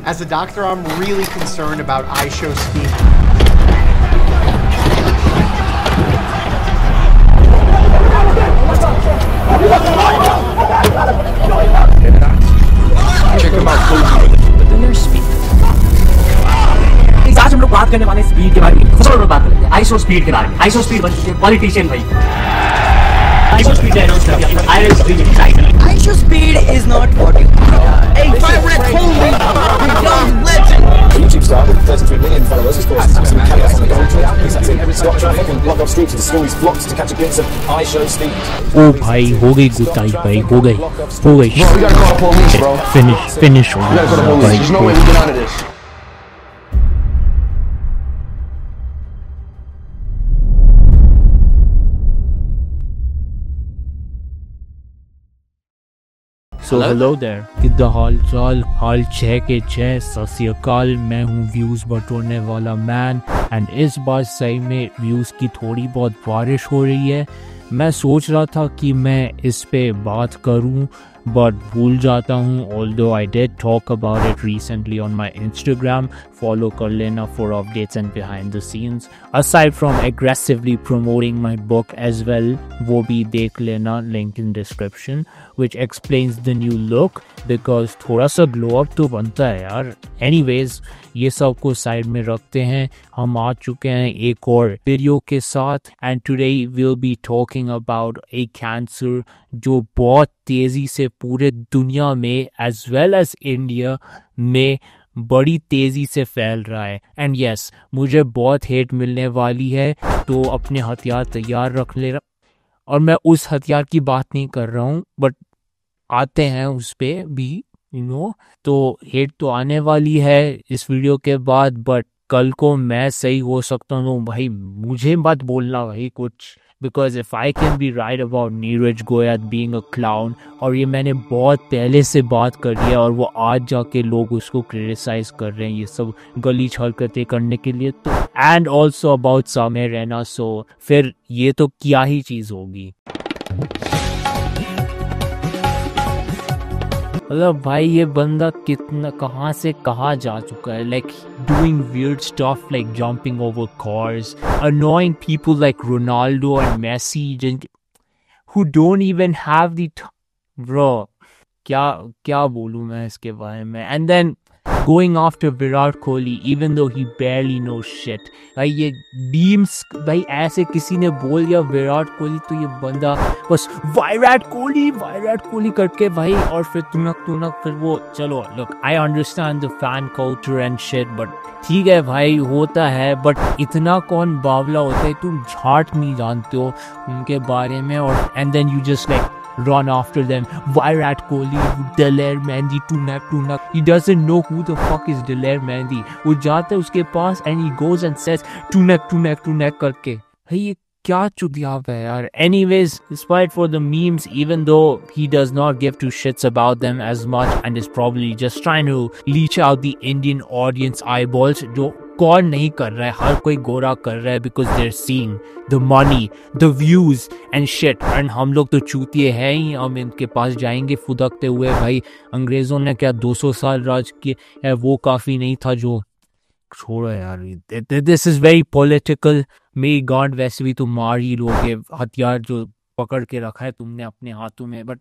As a doctor, I'm really concerned about ISHO speed. Check him out closely. But then there's speed. आज हम लोग बात करने वाले स्पीड के बारे में। खुद लोग बात करते हैं आईशो स्पीड के बारे में। आईशो स्पीड बन चुकी है पॉलिटिशियन भाई। आईशो स्पीड है अनाउंस कर दिया। आईशो speed Aisha Speed is not what you A Virat Kohli, a young legend. YouTube star with 33 million followers has caused some chaos on the Gold He's had to stop traffic and block off streets with the school he's blocked to catch a glimpse of iShow Speed. ओ भाई हो गई गुताई भाई हो गई Bro, we gotta call the police, bro. Finish हो We gotta call the police. There's no way we get out of this. So hello there, किद्दा हाल चाल हाल छः के छः सत श्री अकाल। मैं हूँ व्यूज़ बटोरने वाला मैन एंड इस बार सही में व्यूज़ की थोड़ी बहुत बारिश हो रही है। मैं सोच रहा था कि मैं इस पे बात करूँ बट भूल जाता हूँ। Although I did talk about it recently on my Instagram, follow कर लेना for updates and behind the scenes aside from aggressively promoting my book as well. वो भी देख लेना, link in description, which explains the new look because थोड़ा सा glow up तो बनता है यार। एनीवेज ये सब को साइड में रखते हैं, हम आ चुके हैं एक और वीडियो के साथ and today will be talking about A cancer जो बहुत तेज़ी से पूरे दुनिया में एज वेल एज इंडिया में बड़ी तेज़ी से फैल रहा है। एंड यस मुझे बहुत हेट मिलने वाली है तो अपने हथियार तैयार रख ले। और मैं उस हथियार की बात नहीं कर रहा हूँ बट आते हैं उस पर भी तो हेट तो आने वाली है इस वीडियो के बाद। बट कल को मैं सही हो सकता हूँ भाई, मुझे मत बोलना भाई कुछ, because if I can be right about Neeraj Goyal being a clown, और ये मैंने बहुत पहले से बात कर दिया और वो आज जाके लोग उसको क्रिटिसाइज कर रहे हैं ये सब गलीच हरकतें करने के लिए, तो एंड ऑल्सो अबाउट सामे रैना। सो फिर ये तो क्या ही चीज़ होगी। मतलब भाई ये बंदा कितना कहाँ से कहाँ जा चुका है, like doing weird stuff like jumping over cars, annoying people like Ronaldo and Messi who don't even have the bro. क्या बोलूँ मैं इसके बारे में। And then going after Virat Kohli even though he barely knows shit। भाई ये beams भाई ऐसे किसी ने बोल दिया विराट कोहली तो ये बंदा बस विराट कोहली करके भाई, और फिर तुनक फिर वो चलो look I understand the fan culture and shit but ठीक है भाई होता है, बट इतना कौन बावला होता है, तुम झाट नहीं जानते हो उनके बारे में। और and then you just like run after them, Virat Kohli, Daler Mehndi, Tunak. He doesn't know who the fuck is Daler Mehndi। वो जाता है उसके पास and he goes and says Tunak करके। भाई ये क्या चुदियाव है यार। Anyways, despite for the memes, even though he does not give two shits about them as much and is probably just trying to leech out the Indian audience eyeballs, जो कौन नहीं कर रहा है, हर कोई गोरा कर रहा है because they're seeing the money, the views and shit। And हम लोग तो चूतिए हैं ही, हम इनके पास जाएंगे फुदकते हुए। भाई अंग्रेज़ों ने क्या 200 साल राज किया है, वो काफ़ी नहीं था जो छोड़ो यार। This is very political. मेरी गॉड वैसे भी तुम मार ही लोगे, हथियार जो पकड़ के रखा है तुमने अपने हाथों में, बट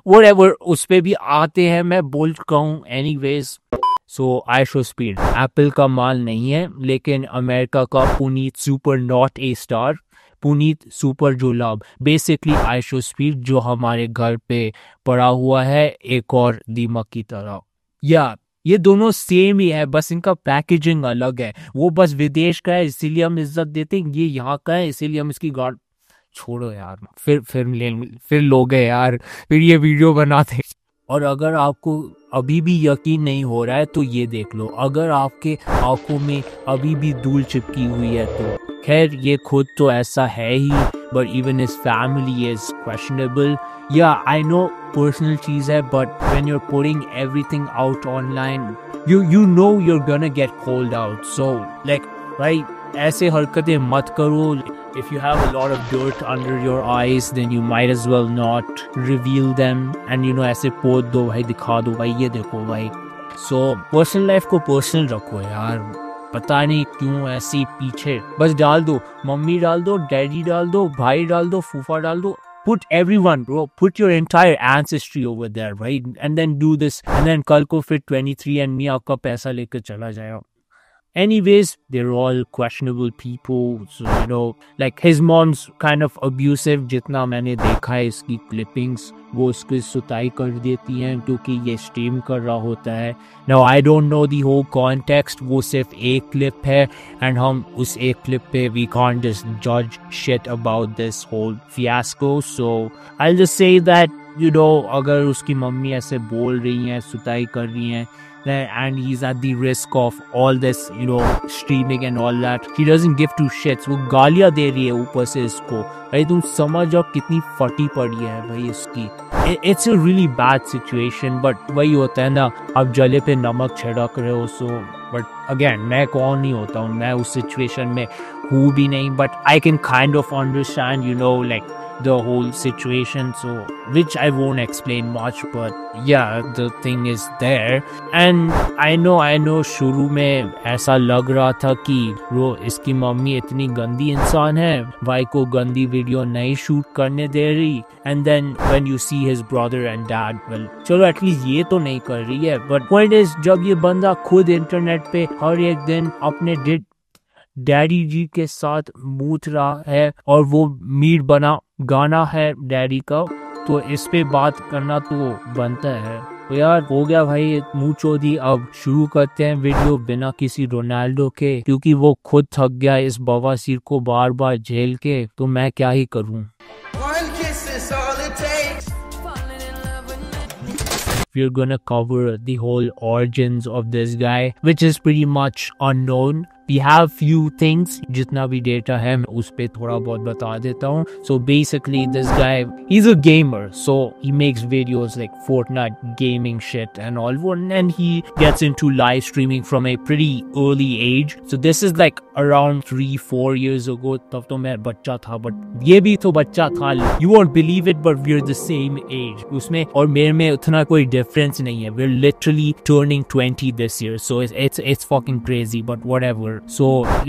व्हाटएवर उस पर भी आते हैं, मैं बोल चुका हूँ। एनीवेज सो आईशो स्पीड एप्पल का माल नहीं है लेकिन अमेरिका का Puneet super not a star, Puneet super जो लाभ, बेसिकली आईशो स्पीड जो हमारे घर पे पड़ा हुआ है एक और दीमक की तरह। या ये दोनों सेम ही है, बस इनका पैकेजिंग अलग है। वो बस विदेश का है इसीलिए हम इज्जत देते हैं, ये यहाँ का है इसीलिए हम इसकी गार्ड। छोड़ो यार, फिर लोग हैं यार, फिर ये वीडियो बनाते। और अगर आपको अभी भी यकीन नहीं हो रहा है तो ये देख लो, अगर आपके आंखों में अभी भी धूल चिपकी हुई है तो खैर ये खुद तो ऐसा है ही, but even his family is questionable. Yeah I know personal चीज़ है, but when you are putting everything out online you know you're gonna get called out, so like भाई ऐसे हरकतें मत करो। If you have a lot of dirt under your eyes, then you might as well not reveal them and ऐसे पोत दो भाई, दिखा दो भाई ये देखो भाई सो पर्सनल लाइफ को पर्सनल रखो यार, पता नहीं क्यों ऐसे पीछे बस डाल दो, मम्मी डाल दो, डैडी डाल दो, भाई डाल दो, फूफा डाल दो, put everyone bro, put your entire ancestry over there, right? And then do this, and then कल को फिर 23 and me आपका पैसा लेकर चला जाएगा. Anyways, they're all questionable people, so you know, like his mom's kind of abusive. जितना मैंने देखा है इसकी clippings, वो उसकी सुताई कर देती हैं क्योंकि ये स्ट्रीम कर रहा होता है. Now I don't know the whole context, वो सिर्फ एक क्लिप है and हम उस एक क्लिप पे we can't just judge shit about this whole fiasco. So I'll just say that you know, अगर उसकी मम्मी ऐसे बोल रही हैं, सुताई कर रही हैं, and he's at the risk of all this, you know, streaming and all that, he doesn't give two shits. वो गालियाँ दे रही है ऊपर से इसको. भाई तुम समझ जाओ कितनी फटी पड़ी है भाई इसकी. It's a really bad situation, but वही होता है ना, आप जले पे नमक छिड़क रहे हो. So but again, मैं कौन नहीं होता हूँ, मैं उस situation में हूँ भी नहीं, but I can kind of understand, you know, like the whole situation, so which I won't explain much, but yeah, the thing is there. And I know शुरू में ऐसा लग रहा था कि वो इसकी मम्मी इतनी गंदी इंसान है, भाई को गंदी वीडियो नहीं शूट करने दे रही. And then when you see his brother and dad, well, चलो एटलीस्ट ये तो नहीं कर रही है. But point is, जब ये बंदा खुद इंटरनेट पे हर एक दिन अपने डैडी जी के साथ मूत रहा है और वो मीट बना गाना है डैडी का, तो इस पे बात करना तो बनता है. तो यार हो गया भाई मुंह चोदी. अब शुरू करते हैं वीडियो बिना किसी रोनाल्डो के, क्योंकि वो खुद थक गया इस बवासीर को बार बार झेल के. तो मैं क्या ही करूं. We're gonna cover the whole origins of this guy, which is pretty much unknown. We have few things, जितना भी data है मैं उस पे थोड़ा बहुत बता देता हूँ. So basically this guy, he's a gamer, so he makes videos like Fortnite gaming shit and all, and he gets into live streaming from a pretty early age. So this is like around 3-4 years ago. तब तो मैं बच्चा था, but ये भी तो बच्चा था. You won't believe it, but we're the same age. उसमें और मेरे में उतना कोई difference नहीं है. We're literally turning 20 this year, so it's fucking crazy, but whatever. So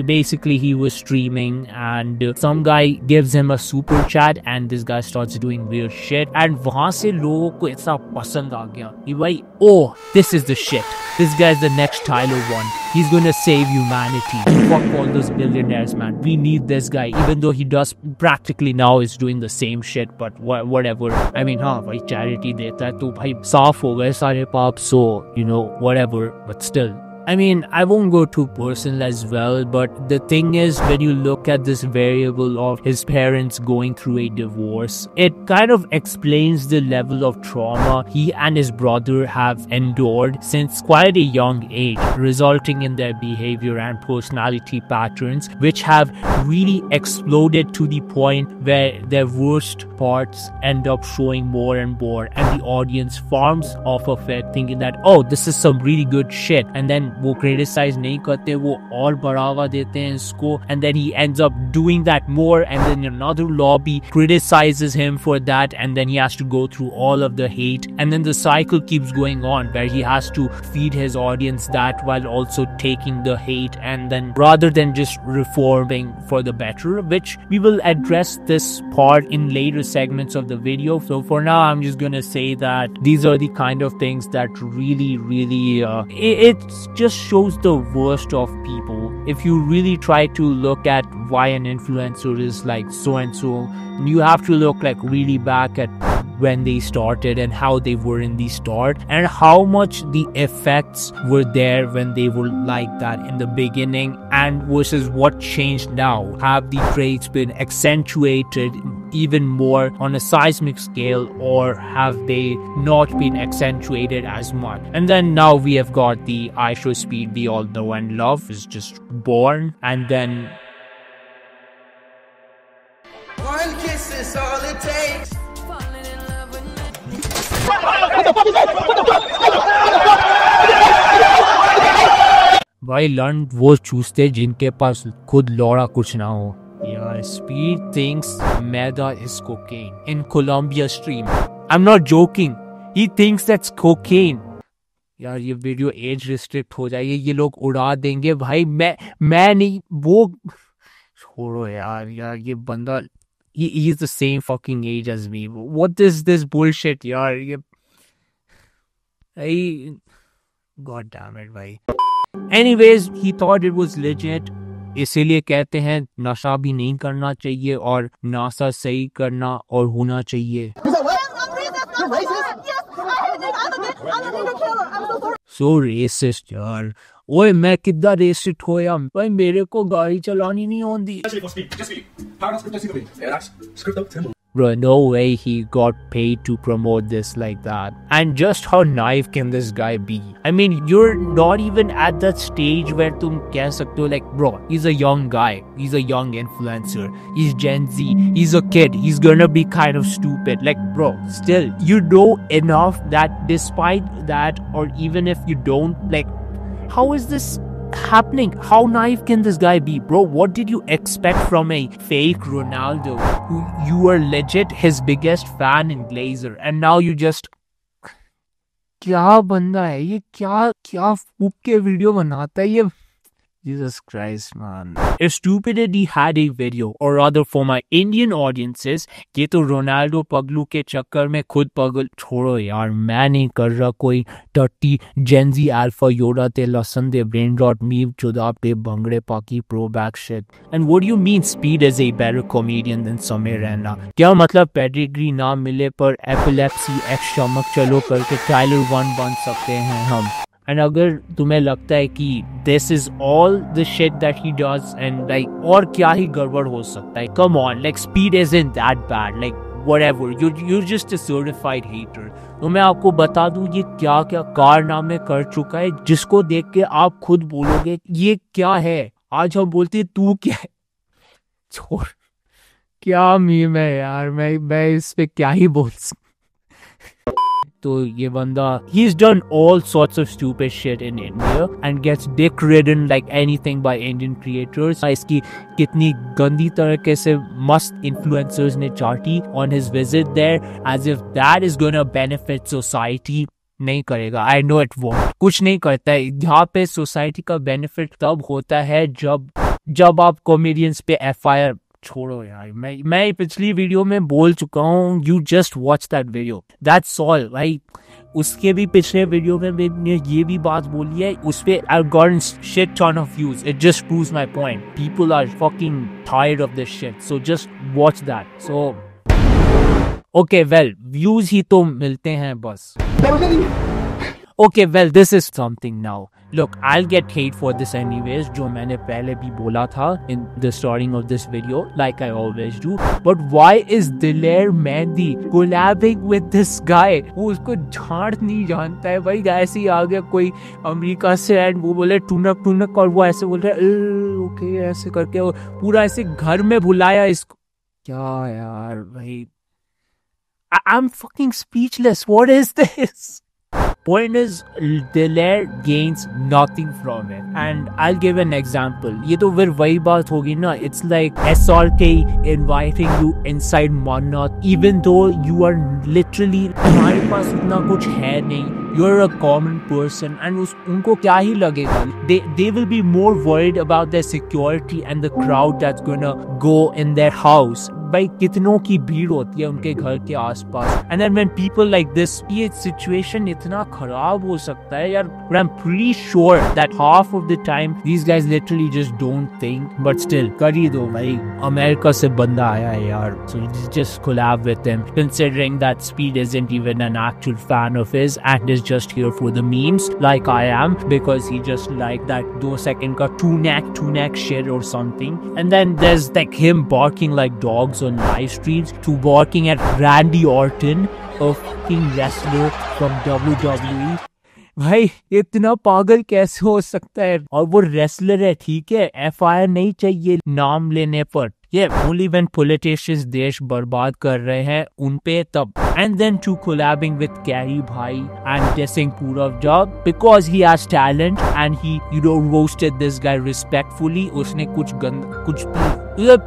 basically he was streaming and some guy gives him a super chat and this guy starts doing weird shit, and वहाँ से लोगों को इतना पसंद आ गया कि भाई, oh, this is the shit. This guy's the next Tyler One. He's gonna save humanity. Fuck all those billionaires, man. We need this guy, even though he does practically now is doing the same shit, but whatever. I mean, हाँ भाई charity देता है तो भाई साफ हो गए सारे पाप. So you know, whatever, but still. I mean, I won't go too personal as well, but the thing is, when you look at this variable of his parents going through a divorce, it kind of explains the level of trauma he and his brother have endured since quite a young age, resulting in their behavior and personality patterns, which have really exploded to the point where their worst parts end up showing more and more, and the audience farms off of it, thinking that, oh, this is some really good shit, and then वो criticise नहीं करते, वो और बढ़ावा देते हैं इसको, and then he ends up doing that more, and then another lobby criticizes him for that, and then he has to go through all of the hate, and then the cycle keeps going on where he has to feed his audience that while also taking the hate, and then rather than just reforming for the better, which we will address this part in later segments of the video. So for now, I'm just gonna say that these are the kind of things that really it's just shows the worst of people. If you really try to look at why an influencer is like so and so, you have to look like really back at when they started and how they were in the start, and how much the effects were there when they were like that in the beginning, and versus what changed now. Have the traits been accentuated even more on a seismic scale, or have they not been accentuated as much? And then now we have got the IShowSpeed we all know and love is just born, and then one kiss is all it takes. भाई लंड वो चूसते जिनके पास खुद लौड़ा कुछ ना हो. Yeah, Speed thinks Meda is cocaine in Colombia stream. I'm not joking. He thinks that's cocaine. यार ये वीडियो एज रिस्ट्रिक्ट हो जाएगी, ये लोग उड़ा देंगे भाई। मैं नहीं, वो छोड़ो यार ये बंदा he is the same fucking age as me. What is this bullshit यार ये God damn it भाई। Anyways, he thought it was legit, इसीलिए कहते हैं नशा भी नहीं करना चाहिए और नासा सही करना और होना चाहिए। So racist यार, ओए मैं कितना रेसिस्ट हो या भाई, मेरे को गाड़ी चलानी नहीं आती। Bro, no way he got paid to promote this like that. And just how naive can this guy be? I mean, you're not even at that stage where तुम कह सकते हो like, bro, he's a young guy, he's a young influencer, he's Gen Z, he's a kid, he's gonna be kind of stupid. Like, bro, still, you know enough that despite that, or even if you don't, like, how is this happening? How naive can this guy be, bro? What did you expect from a fake Ronaldo who you were legit his biggest fan in Glazer, and now you just क्या बंदा है ये, क्या फूक के video बनाता है ये। Jesus Christ, man. If Stupidity had a video, or rather for my Indian audiences, ये तो रोनाल्डो पगलू के चक्कर में खुद पगल, छोड़ो यार, मैं नहीं कर रहा कोई टट्टी जेंजी अल्फा योडा ते लसन दे ब्रेन रॉट मीव चुदा पे भंगड़े पाकी pro back shit. And what do you mean Speed is a better comedian than Samir Raina? क्या मतलब पेडिग्री ना मिले पर एपिलेप्सी एक्स चमक चलो करके टाइलर 1 बन सकते हैं हम? And अगर तुम्हें लगता है कि this is all the shit that he does and like और क्या ही गड़बड़ हो सकता है, come on, like Speed isn't that bad, like whatever, you're just a certified hater। तो मैं आपको बता दूं ये क्या क्या कारनामे कर चुका है जिसको देख के आप खुद बोलोगे ये क्या है। आज हम बोलते तू क्या है, छोड़, क्या मीम है यार, मैं इस पे क्या ही बोल सकता। तो ये बंदा, he's done all sorts of stupid shit in India and gets dick ridden like anything by Indian creators। इसकी कितनी गंदी तरीके से मस्त influencers ने चाटी on his visit there, as if that is gonna benefit society। नहीं करेगा, I know it won't, कुछ नहीं करता है यहाँ पे। सोसाइटी का बेनिफिट तब होता है जब आप कॉमेडियंस पे FIR, छोड़ो यार, मैं पिछली वीडियो में बोल चुका हूँ, you just watch that video, that's all भाई। उसके भी पिछले वीडियो में मैंने ये भी बात बोली है, उस पे I got shit ton of views. It just proves my point, people are fucking tired of this shit, so just watch that. So okay well, views ही तो मिलते हैं बस। Okay, well, this is something now. Look, I'll get hate for this anyways, जो मैंने पहले भी बोला था in the starting of this video, like I always do. But why is Dilair Mehndi collabing with this guy? वो उसको झाड़ नहीं जानता है भाई, ऐसे ही आ गया कोई अमेरिका से एंड वो बोले टूनक और वो ऐसे बोल रहा है ओके ऐसे करके, वो पूरा ऐसे घर में बुलाया इसको। क्या यार भाई, I'm fucking speechless. What is this? Point is, Dilair gains nothing from it. And I'll give an example. ये तो फिर वही बात होगी ना, it's like SRK inviting you inside Mannat, even though you are literally, तुम्हारे पास उतना कुछ है नहीं, you're a common person, and उनको क्या ही लगेगा? They will be more worried about their security and the crowd that's gonna go in their house. भाई कितनों की भीड़ होती है उनके घर के आसपास, and then when people like this, ये situation इतना खराब हो सकता है यार, but I'm pretty sure that half of the time these guys literally just don't think, but still कर ही दो भाई, अमेरिका से बंदा आया है यार, so just collab with him, considering that Speed isn't even an actual fan of his and is just here for the memes like I am, because he just like that 2 second का two neck shit or something, and then there's like him barking like dogs on live streams, to barking at Randy Orton, a fucking wrestler from WWE। भाई इतना पागल कैसे हो सकता है? और वो रेसलर है, ठीक है, FIR नहीं चाहिए नाम लेने पर, only when politicians देश बर्बाद कर रहे हैं उन पे तब. And then to collabing with Carrie Bhai and dissing Purav Job because he has talent and he roasted this guy respectfully. उसने कुछ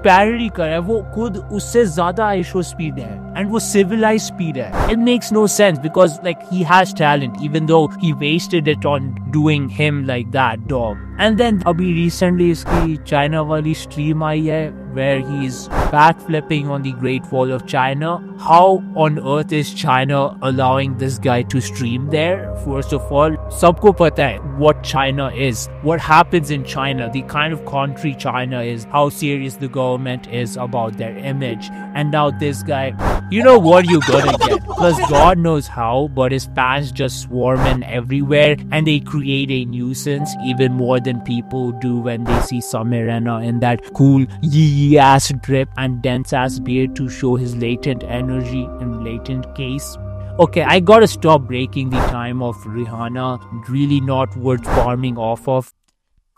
parody करा है, वो खुद उससे ज़्यादा ISO speed है and वो civilized speed है. It makes no sense because like he has talent even though he wasted it on doing him like that dog. And then अभी recently इसकी China वाली stream आई है where he's backflipping on the Great Wall of China. How on earth is China allowing this guy to stream there? First of all, सबको पता है what China is, what happens in China, the kind of country China is, how serious the government is about their image. And now this guy, you know what you're gonna get, because God knows how, but his fans just swarm in everywhere and they create a nuisance even more than people do when they see Samir Raina in that cool yee ass drip and dense ass beard to show his latent energy and latent case. Okay, I gotta stop breaking the time of Rihanna. Really not worth farming off of.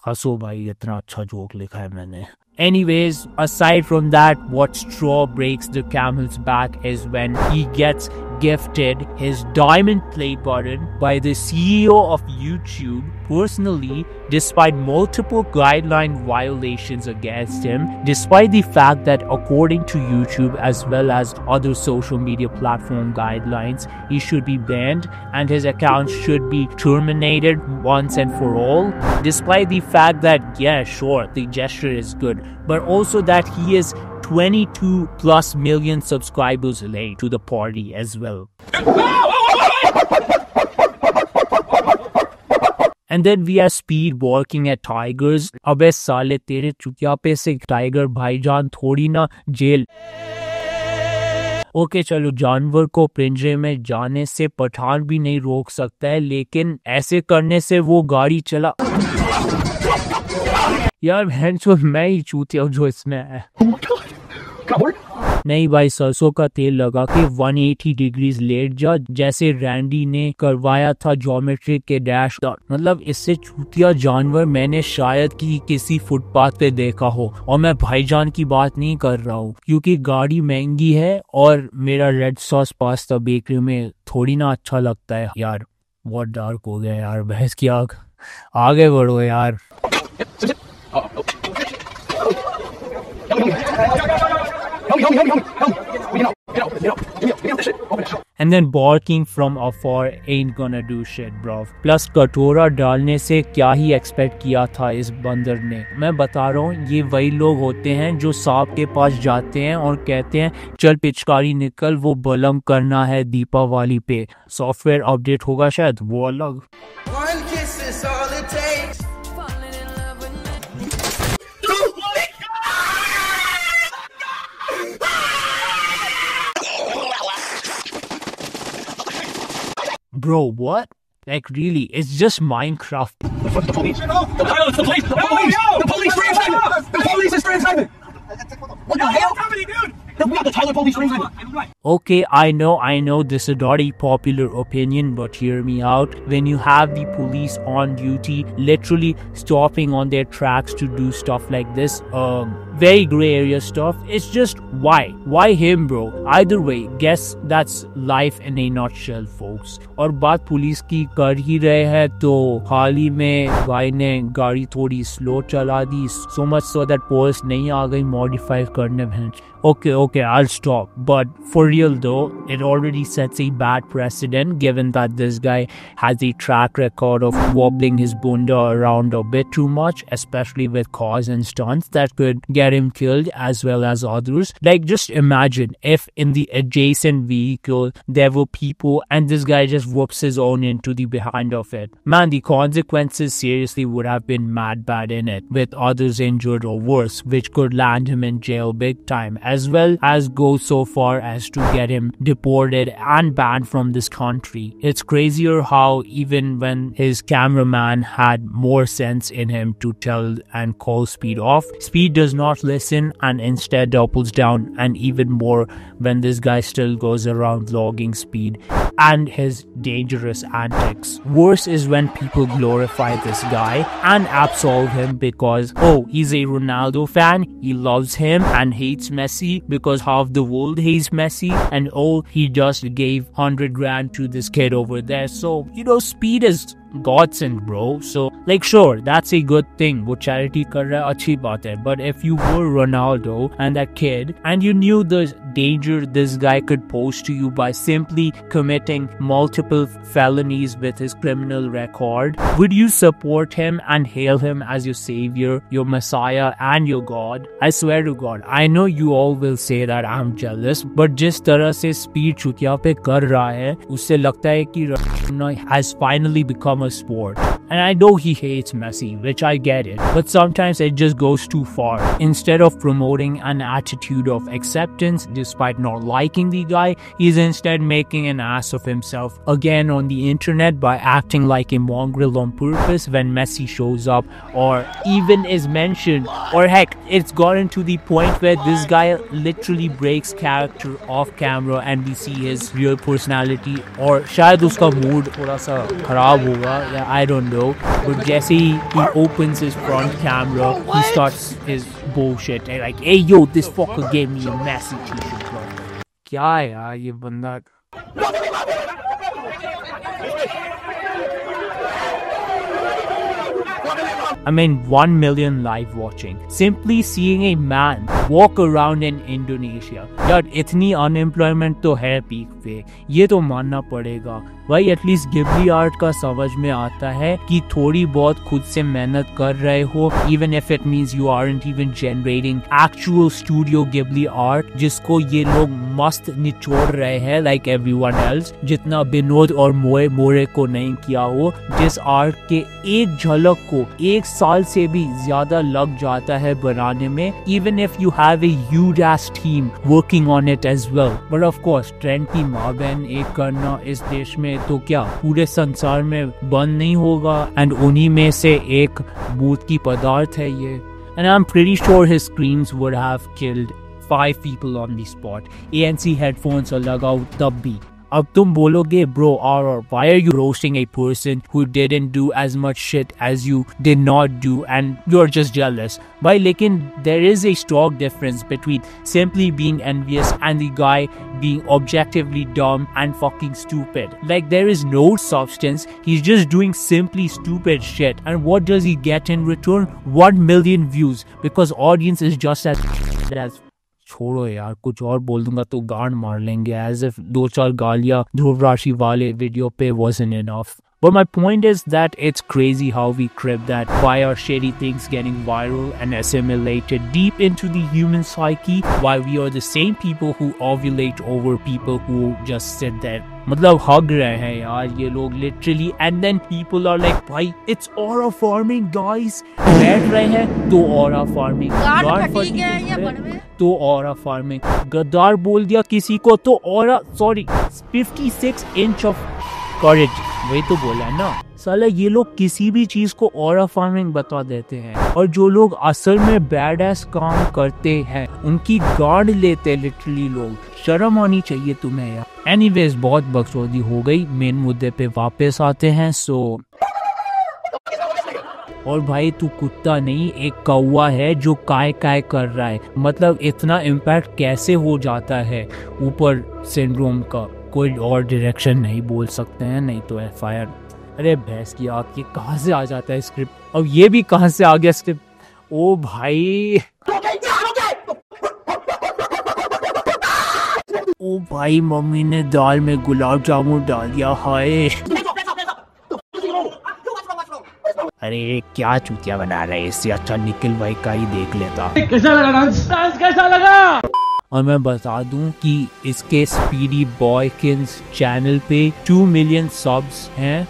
हंसो भाई, इतना अच्छा joke लिखा है मैंने. Anyways, aside from that, what straw breaks the camel's back is when he gets gifted his diamond play button by the CEO of YouTube personally, despite multiple guideline violations against him, despite the fact that according to YouTube as well as other social media platform guidelines, he should be banned and his account should be terminated once and for all, despite the fact that, yeah, sure, the gesture is good, but also that he is 22 plus million subscribers late to the party as well. And then we are speed walking at tigers. अबे साले तेरे चुतिया पे से tiger भाईजान थोड़ी ना jail. Okay चलो, जानवर को पिंजरे में जाने से पठान भी नहीं रोक सकता है, लेकिन ऐसे करने से वो गाड़ी चला. यार मैं ही चूतिया जो इसमें है. नहीं भाई, सरसों का तेल लगा के 180 डिग्रीज लेट जा, जैसे रैंडी ने करवाया था ज्योमेट्री के डैश. मतलब इससे चूतिया जानवर मैंने शायद कि किसी फुटपाथ पे देखा हो. और मैं भाईजान की बात नहीं कर रहा हूँ, क्योंकि गाड़ी महंगी है और मेरा रेड सॉस पास्ता बेकरी में थोड़ी ना अच्छा लगता है. यार बहुत डार्क हो गया यार, बहस की आग. आगे बढ़ो यार. And then barking from afar ain't gonna do shit, bro. Plus कटोरा डालने से क्या ही एक्सपेक्ट किया था इस बंदर ने. मैं बता रहा हूँ, ये वही लोग होते हैं जो सांप के पास जाते हैं और कहते हैं चल पिचकारी निकल, वो बलम करना है दीपावली पे. सॉफ्टवेयर अपडेट होगा शायद, वो अलग. Bro, what? Like really, it's just Minecraft. The police! The police! The police! The police! The police is transcribing! What the hell? What's happening, dude? We got the Tyler police transcribing. Okay, I know this is not a popular opinion, but hear me out. When you have the police on duty, literally stopping on their tracks to do stuff like this, very gray area stuff, it's just why? Why him, bro? Either way, guess that's life in a nutshell, folks. और बात police की कर ही रहे हैं, तो हाल ही में भाई ने गाड़ी थोड़ी स्लो चला दी, so much so that police नहीं आ गई मॉडिफाई करने में. Okay, I'll stop. But for real though, it already sets a bad precedent given that this guy has a track record of wobbling his bunda around a bit too much, especially with cars and stunts that could get him killed as well as others. Like just imagine if in the adjacent vehicle there were people and this guy just whoops his own into the behind of it. Man, the consequences seriously would have been mad bad in it, with others injured or worse, which could land him in jail big time, as well as go so far as to get him deported and banned from this country. It's crazier how even when his cameraman had more sense in him to tell and call Speed off, Speed does not not listen and instead doubles down, and even more when this guy still goes around vlogging Speed and his dangerous antics. Worse is when people glorify this guy and absolve him because, oh, he's a Ronaldo fan, he loves him, and hates Messi because half the world hates Messi, and oh, he just gave 100 grand to this kid over there. So, you know, Speed is godsend, bro. So, like, sure, that's a good thing. वो charity कर रहा है, अच्छी बात है. But if you were Ronaldo and that kid, and you knew the danger this guy could pose to you by simply committing multiple felonies with his criminal record, would you support him and hail him as your savior, your messiah, and your God? I swear to God, I know you all will say that I'm jealous, but जिस तरह से Speed चुतिया पे कर रहा है, उससे लगता है कि Ronaldo has finally become a sport. And I know he hates Messi, which I get it, but sometimes it just goes too far. Instead of promoting an attitude of acceptance despite not liking the guy, he's instead making an ass of himself again on the internet by acting like a mongrel on purpose when Messi shows up or even is mentioned. Or heck, it's gotten to the point where this guy literally breaks character off camera and we see his real personality, or शायद उसका mood थोड़ा सा खराब होगा, yeah, I don't know. But जैसे he opens his front camera, he starts his bullshit like, hey yo, this fucker gave me a Messi t-shirt, bro. क्या है यार ये बंदा? I mean, 1 million live watching. Simply seeing a man walk around in Indonesia. यार इतनी unemployment तो है peak पे, ये तो मानना पड़ेगा भाई. एटलीस्ट गिबली आर्ट का समझ में आता है कि थोड़ी बहुत खुद से मेहनत कर रहे हो, even if it means you aren't even generating actual studio Ghibli art जिसको ये लोग मस्त निचोड़ रहे हैं like everyone else, जितना विनोद और मोरे को नहीं किया हो. जिस आर्ट के एक झलक को 1 साल से भी ज्यादा लग जाता है बनाने में, even if you have a huge ass team working on it as well. But of course, trend की माँ बहन एक करना इस देश में तो क्या पूरे संसार में बंद नहीं होगा, एंड उन्हीं में से एक बूथ की पदार्थ है ये. And I'm pretty sure his screams would have killed 5 people on the spot. ANC headphones लगाओ तब भी. अब तुम बोलोगे, bro, why are you roasting a person who didn't do as much shit as you did not do and you're just jealous? Bhai, lekin there is a strong difference between simply being envious and the guy being objectively dumb and fucking stupid. Like, there is no substance, he's just doing simply stupid shit, and what does he get in return? 1 million views, because audience is just as छोड़ो यार, कुछ और बोल दूंगा तो गांड मार लेंगे, as if 2-4 गालियां ध्रुव राशि वाले वीडियो पे wasn't enough. But my point is that it's crazy how we crib that by our shady things getting viral and assimilated deep into the human psyche, while we are the same people who ovulate over people who just sit there. मतलब हग रहे हैं यार ये लोग literally, and then people are like, भाई it's aura farming guys. बैठ रहे हैं तो aura farming, तो aura farming. गद्दार बोल दिया किसी को तो aura, sorry, 56 inch of courage, वही तो बोला है ना साला. ये लोग किसी भी चीज को ऑरा फार्मिंग बता देते हैं, और जो लोग असल में बैड एस काम करते हैं उनकी गार्ड लेते लिटरली लोग. शर्म आनी चाहिए तुम्हें यार. एनीवेज, बहुत बकचोदी हो गई, मेन मुद्दे पे वापस आते हैं. सो और भाई तू कुत्ता नहीं, एक कौवा है जो काय कर रहा है. मतलब इतना इम्पैक्ट कैसे हो जाता है ऊपर सिंड्रोम का, कोई और डायरेक्शन नहीं बोल सकते हैं, नहीं तो FIR. अरे भैंस की आँख, ये कहाँ से आ जाता है स्क्रिप्ट, और ये भी कहाँ से आ गया स्क्रिप्ट. ओ भाई, ओ भाई, मम्मी ने दाल में गुलाब जामुन डाल दिया. हाय, अरे क्या चूतिया बना रहा है, इससे अच्छा निखिल भाई का ही देख लेता. कैसा लगा डांस कैसा लगा? और मैं बता दूं कि इसके स्पीडी बॉयकिंस चैनल पे 2 मिलियन सब्स हैं.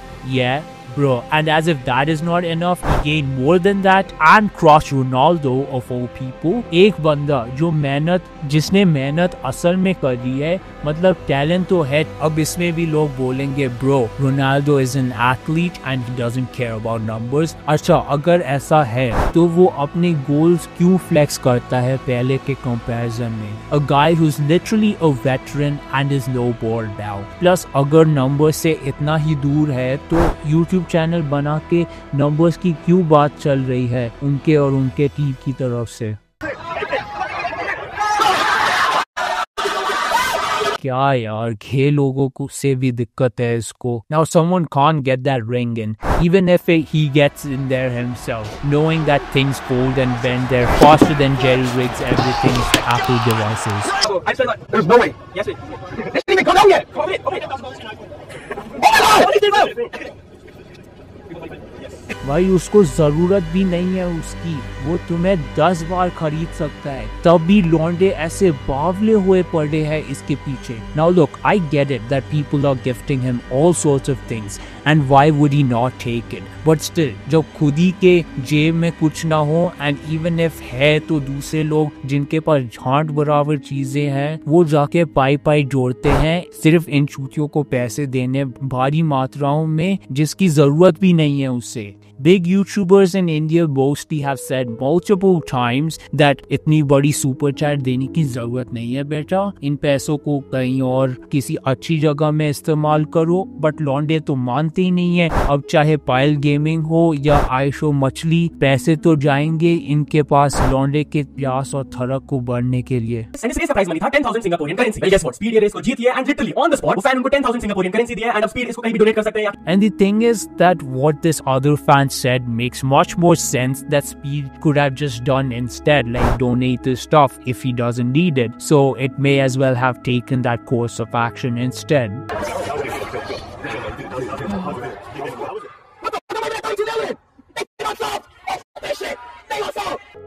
bro. And as if that is not enough, he gained more than that and crossed Ronaldo of all people. एक बंदा जो जिसने मेहनत असल में करी है, मतलब टैलेंट तो है। अब इसमें भी लोग बोलेंगे bro Ronaldo is an athlete and he doesn't care about numbers. अच्छा, अगर ऐसा है तो वो अपने गोल्स क्यों फ्लेक्स करता है पहले के कंपैरिजन में? A guy who is literally a veteran and is low ball now. Plus अगर नंबर से इतना ही दूर है तो यूट्यूब चैनल बना के नंबर्स की क्यों बात चल रही है उनके और उनके टीम की तरफ से? क्या यार, घे लोगों को से भी दिक्कत है इसको। Now someone can't get that ring in, even if he gets in there himself, knowing that things fold and bend there faster than Jerry rigs everything's Apple devices. I said that. There's no way. Yes, it didn't even come out yet. Oh my God! भाई उसको जरूरत भी नहीं है उसकी, वो तुम्हें 10 बार खरीद सकता है, तब भी लौंडे ऐसे बावले हुए पड़े हैं इसके पीछे। Now look, I get it that people are gifting him all sorts of things and why would he not take it, but still जब खुद ही के जेब में कुछ ना हो and even if है तो दूसरे लोग जिनके पास झांट बराबर चीजें हैं वो जाके पाई जोड़ते हैं सिर्फ इन चूतियों को पैसे देने भारी मात्राओं में जिसकी जरूरत भी नहीं है उससे। Big YouTubers in India mostly have said multiple times that इतनी बड़ी सुपर चैट देने की जरूरत नहीं है बेटा, इन पैसों को कहीं और किसी अच्छी जगह में इस्तेमाल करो, बट लौंडे तो मानते ही नहीं है। अब चाहे पायल गेमिंग हो या आयशो मछली, पैसे तो जाएंगे इनके पास लौंडे के प्यास और थरक को बढ़ने के लिए। And इसलिए सरप्राइज मनी था 10,000 Singaporean currency. Well, guess what? Speed ये रेस को जीत लिया and literally on the spot वो फैन उनको 10,000 सिंगापुरियन करेंसी दिया and अब स्पीड इसको कहीं भी डोनेट कर सकते हैं। And the thing is that what this other fan said makes much more sense that Speed could have just done instead, like donate the stuff if he doesn't need it. So it may as well have taken that course of action instead.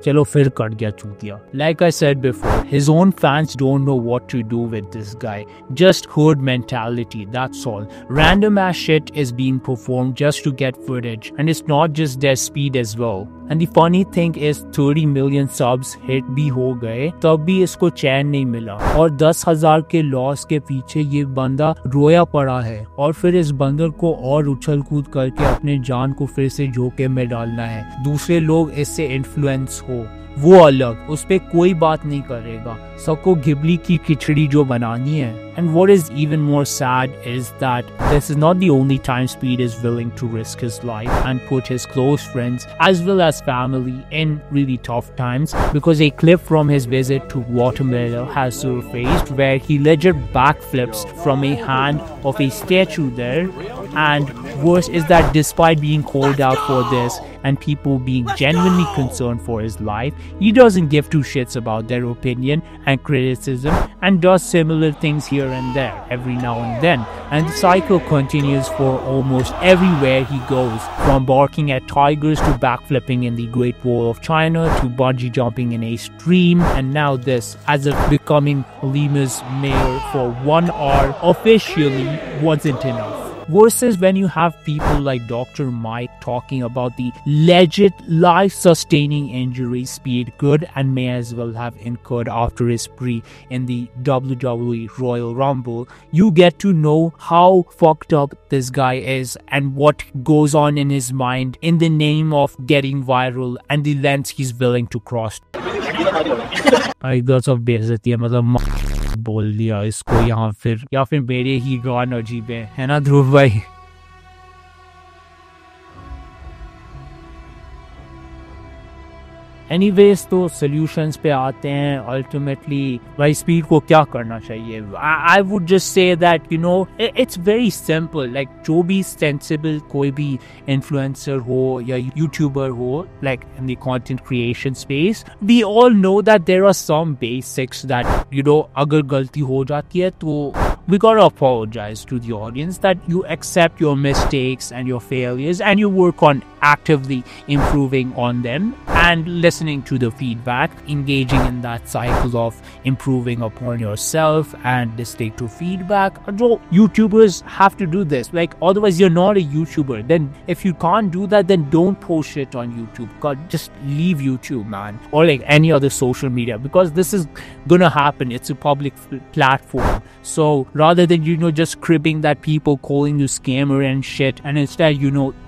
चलो फिर cut गया चूतिया। Like I said before, his own fans don't know what to do with this guy. Just herd mentality, that's all. Random ass shit is being performed just to get footage, and it's not just their Speed as well. And the funny thing is 30 million subs hit भी हो गए तब भी इसको चैन नहीं मिला, और 10,000 के लॉस के पीछे ये बंदा रोया पड़ा है, और फिर इस बंदर को और उछल कूद करके अपने जान को फिर से झोंके में डालना है। दूसरे लोग इससे इन्फ्लुएंस हो वो अलग, उस पे कोई बात नहीं करेगा, सबको घिबली की खिचड़ी जो बनानी है। And what is even more sad is that this is not the only time Speed is willing to risk his life and put his close friends as well as family in really tough times, because a clip from his visit to Guatemala has surfaced where he legit backflips from a hand of a statue there. And worse is that despite being called out for this and people being genuinely concerned for his life, he doesn't give two shits about their opinion and criticism and does similar things here and there every now and then. And the cycle continues for almost everywhere he goes, from barking at tigers to backflipping in the Great Wall of China to bungee jumping in a stream, and now this, as if becoming Lima's mayor for 1 hour officially wasn't enough. Versus when you have people like Dr. Mike talking about the legit life-sustaining injuries Speed could and may as well have incurred after his spree in the WWE Royal Rumble, you get to know how fucked up this guy is and what goes on in his mind in the name of getting viral and the lengths he's willing to cross. I got some बेइज्जती है, मतलब बोल दिया इसको यहाँ फिर, या फिर मेरे ही गान अजीब है ना ध्रुव भाई? Anyways, तो solutions पे आते हैं। Ultimately, भाई Speed को क्या करना चाहिए? I would just say that, you know, it's very simple. Like, जो भी sensible कोई भी influencer हो या YouTuber हो, like in the content creation space, we all know that there are some basics that, you know, अगर गलती हो जाती है तो we gotta apologize to the audience, that you accept your mistakes and your failures and you work on actively improving on them. and listening to the feedback, engaging in that cycle of improving upon yourself and listening to feedback. So YouTubers have to do this. Like, otherwise you're not a YouTuber. Then if you can't do that, then don't post shit on YouTube. God, just leave YouTube, man, or like any other social media, because this is gonna happen. It's a public platform. So rather than, just cribbing that people calling you scammer and shit, and instead,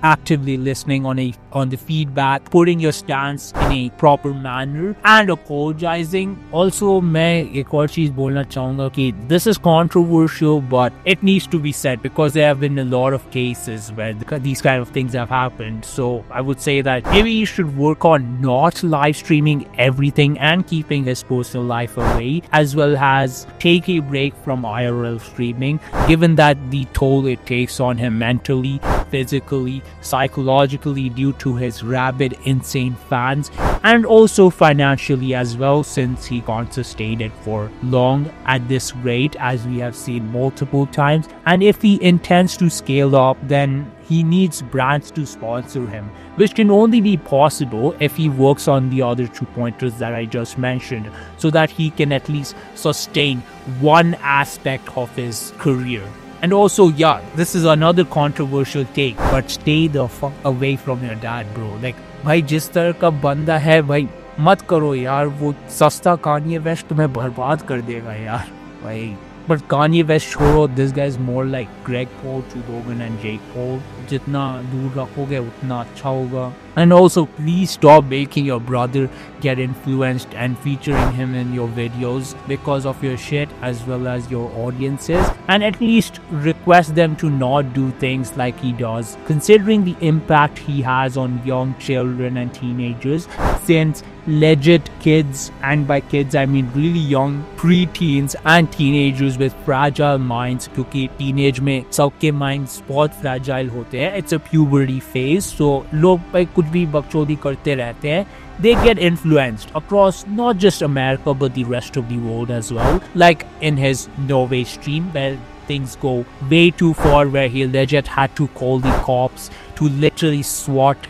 actively listening on the feedback, putting your stance in a proper manner and apologizing. Also, मैं एक और चीज बोलना चाहूंगा कि this is controversial, but it needs to be said because there have been a lot of cases where these kind of things have happened. So I would say that maybe he should work on not live streaming everything and keeping his personal life away, as well as take a break from IRL streaming, given that the toll it takes on him mentally, physically, psychologically due to his rabid, insane fans, and also financially as well, since he can't sustain it for long at this rate, as we have seen multiple times. And if he intends to scale up, then he needs brands to sponsor him, which can only be possible if he works on the other 2 pointers that I just mentioned, so that he can at least sustain one aspect of his career. And also, yeah, this is another controversial take, but stay the fuck away from your dad, bro. Like, भाई जिस तरह का बंदा है, भाई मत करो यार. वो सस्ता Kanye West तुम्हें बर्बाद कर देगा यार, भाई. But Kanye West छोड़ो, this guy is more like Greg Paul, Joe Rogan and Jake Paul. जितना दूर रखोगे उतना अच्छा होगा. And also, please stop making your brother get influenced and featuring him in your videos because of your shit, as well as your audiences, and at least request them to not do things like he does, considering the impact he has on young children and teenagers, since legit kids, and by kids I mean really young pre-teens and teenagers with fragile minds, क्योंकि teenage में सबके minds बहुत fragile होते हैं. It's a puberty phase, so लोग भाई कुछ भी बकचोदी करते रहते हैं. They get influenced across not just America but the rest of the world as well, like in his Norway stream where things go way too far, where he legit had to call the cops to literally swat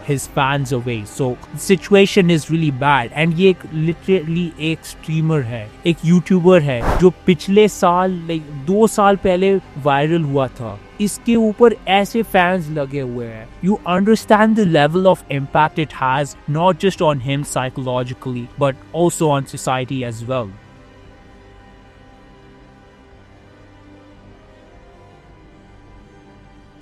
his fans away. So the situation is really bad, and ये literally एक streamer है, एक YouTuber है जो पिछले साल 2 साल पहले वायरल हुआ था. इसके ऊपर ऐसे फैंस लगे हुए हैं. You understand the level of impact it has, not just on him psychologically but also on society as well.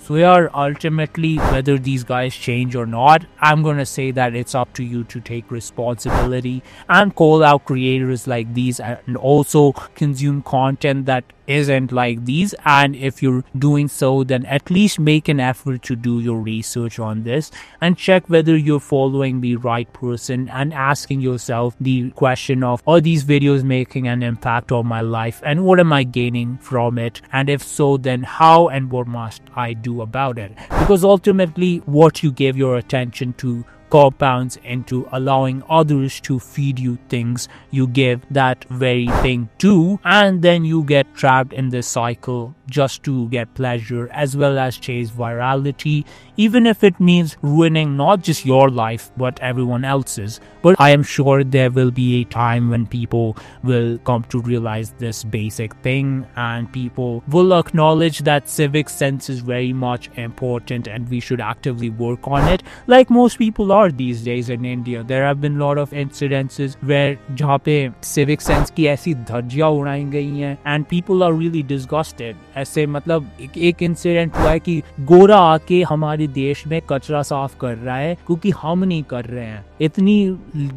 So yeah, ultimately, whether these guys change or not, I'm gonna say that it's up to you to take responsibility and call out creators like these, and also consume content that isn't like these. And if you're doing so, then at least make an effort to do your research on this and check whether you're following the right person, and asking yourself the question of, are these videos making an impact on my life and what am I gaining from it? And if so, then how and what must I do about it? Because ultimately, what you give your attention to compounds into allowing others to feed you things you give that very thing to, and then you get trapped in this cycle just to get pleasure as well as chase virality, even if it means ruining not just your life but everyone else's. But I am sure there will be a time when people will come to realize this basic thing, and people will acknowledge that civic sense is very much important and we should actively work on it, like most people are these days in India. There have been a lot of incidences where जहाँ पे civic sense की ऐसी धज्जियाँ उड़ाई गई हैं and people are really disgusted. ऐसे मतलब एक इंसिडेंट हुआ है कि गोरा आके हमारे देश में कचरा साफ कर रहा है क्योंकि हम नहीं कर रहे हैं. इतनी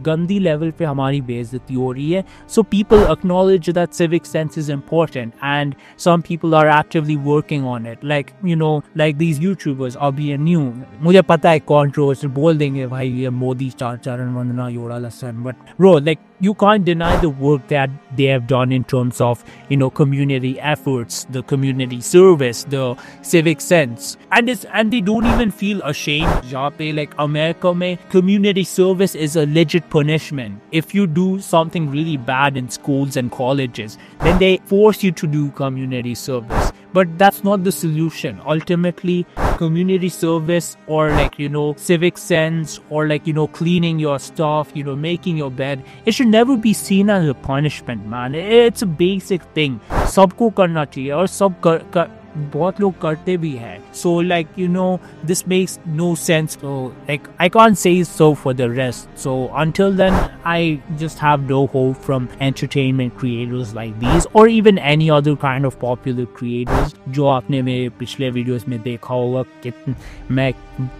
गंदी लेवल पे हमारी बेइज्जती हो रही है. So people acknowledge that civic sense is important and some people are actively working on it. Like, you know, like these YouTubers are being new. मुझे पता है controversy बोल देंगे भाई ये मोदी चरण वंदना योड़ा लसन, but bro, like you can't deny the work that they have done in terms of, you know, community efforts, the community service, the civic sense, and they don't even feel ashamed. जहाँ पे like America में community service is a legit punishment. If you do something really bad in schools and colleges, then they force you to do community service. but that's not the solution. Ultimately, community service or like, you know, civic sense or like, you know, cleaning your stuff, you know, making your bed, it should never be seen as a punishment, man. It's a basic thing. सबको करना चाहिए और सब बहुत लोग करते भी हैं. So like, you know, this makes no sense. So like, I can't say so for the rest. So until then, I just have no hope from entertainment creators like these or even any other kind of popular creators. जो आपने मेरे पिछले videos में देखा होगा कि मैं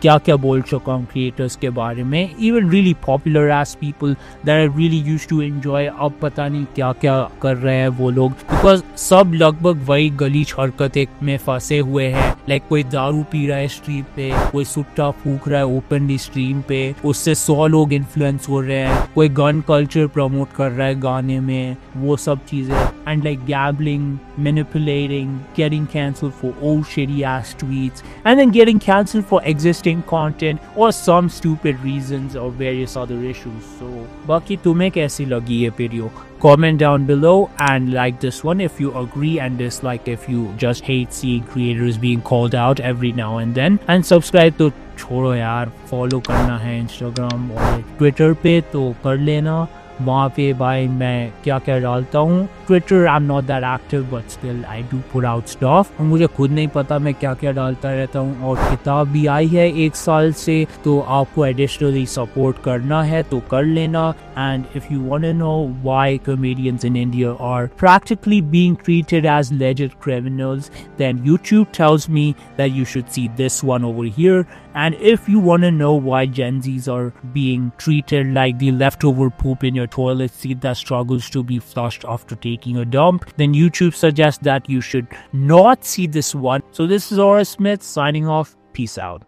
क्या क्या बोल चुका हूँ creators के बारे में. Even really popular ass people that I really used to enjoy, अब पता नहीं क्या क्या कर रहे हैं वो लोग, because सब लगभग वही गलीच हरकतें में फंसे हुए हैं. लाइक कोई दारू पी रहा है स्ट्रीम पे, कोई सुट्टा फूक रहा है ओपनली स्ट्रीम पे, उससे 100 लोग इन्फ्लुएंस हो रहे हैं, कोई गन कल्चर प्रमोट कर रहा है गाने में, वो सब चीजें. And like gambling, manipulating, getting cancelled for old shitty ass tweets, and then getting cancelled for existing content or some stupid reasons or various other issues. So बाकी तुम्हें कैसी लगी ये video? Comment down below and like this one if you agree, and dislike if you just hate seeing creators being called out every now and then. And subscribe तो छोड़ो यार, follow करना है Instagram और Twitter पे तो कर लेना. वहाँ पे भाई मैं क्या क्या डालता हूँ. Twitter I'm not that active but still I do put out stuff. और मुझे खुद नहीं पता मैं क्या क्या डालता रहता हूँ. और किताब भी आई है 1 साल से, तो आपको additionally support करना है तो कर लेना. And if you want to know why comedians in India are practically being treated as legit criminals, then YouTube tells me that you should see this one over here. And if you want to know why Gen Zs are being treated like the leftover poop in your toilet seat that struggles to be flushed after taking a dump, then YouTube suggests that you should not see this one. So this is Aura Smith signing off. Peace out.